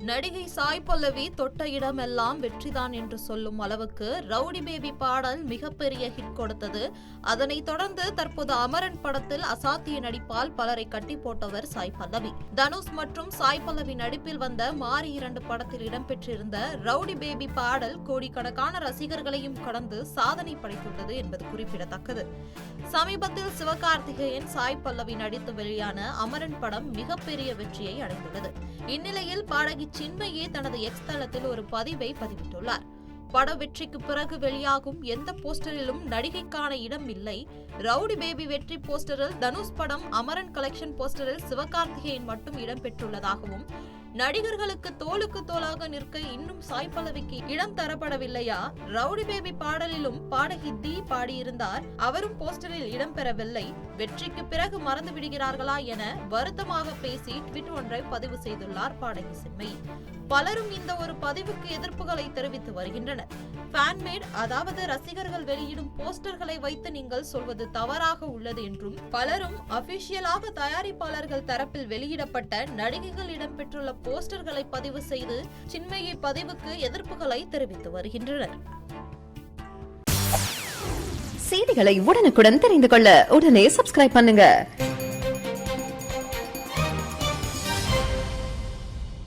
நடிகை சாய் பல்லவி தொட்ட இடமெல்லாம் வெற்றிதான் என்று சொல்லும் அளவுக்கு ரவுடி பேபி பாடல் மிகப்பெரிய ஹிட் கொடுத்தது. அதனைத் தொடர்ந்து தற்போது அமரன் படத்தில் அசாத்திய நடிப்பால் பலரை கட்டி போட்டவர் சாய் பல்லவி. தனுஷ் மற்றும் சாய் பல்லவி நடிப்பில் வந்த மாரி 2 படத்தில் இடம்பெற்றிருந்த ரவுடி பேபி பாடல் கோடிக்கணக்கான ரசிகர்களையும் கடந்து சாதனை படைத்துள்ளது என்பது குறிப்பிடத்தக்கது. சமீபத்தில் சிவகார்த்திகேயன் சாய் பல்லவி நடித்து வெளியான அமரன் படம் மிகப்பெரிய வெற்றியை அடைந்துள்ளது. இந்நிலையில் பாடகி சின்மயி தனது எக்ஸ் தளத்தில் ஒரு பதிவை பதிவிட்டுள்ளார். பட வெற்றிக்கு பிறகு வெளியாகும் எந்த போஸ்டரிலும் நடிகைக்கான இடம் இல்லை. ரவுடி பேபி வெற்றி போஸ்டரில் தனுஷ் படம், அமரன் கலெக்ஷன் போஸ்டரில் சிவகார்த்திகேயன் மட்டும் இடம்பெற்றுள்ளதாகவும், நடிகர்களுக்கு தோளுக்கு தோளாக நிற்க இன்னும் சாய் பல்லவிக்கு இடம் தரப்படவில்லையா? ரவுடி பேபி பாடலிலும் பாடகி தி பாடியிருந்தார், அவரும் போஸ்டரில் இடம்பெறவில்லை. வெற்றிக்கு பிறகு மறந்து விடுகிறார்களா என வருத்தமாக பேசி ட்வீட் ஒன்றை பதிவு செய்துள்ளார் பாடகி சின்மயி. பலரும் இந்த ஒரு பதிவுக்கு எதிர்ப்புகளை தெரிவித்து வருகின்றனர். ஃபேன்மேட், அதாவது ரசிகர்கள் வெளியிடும் போஸ்டர்களை வைத்து நீங்கள் சொல்வது தவறாக உள்ளது என்றும், பலரும் அபிஷியலாக தயாரிப்பாளர்கள் தரப்பில் வெளியிடப்பட்ட நடிகைகள் இடம்பெற்றுள்ள போஸ்டர்களை பதிவு செய்து சின்மயி பதிவுக்கு எதிர்ப்புகளை தெரிவித்து வருகின்றனர். செய்திகளை உடனுக்குடன் தெரிந்து கொள்ள உடனே சப்ஸ்கிரைப் பண்ணுங்க.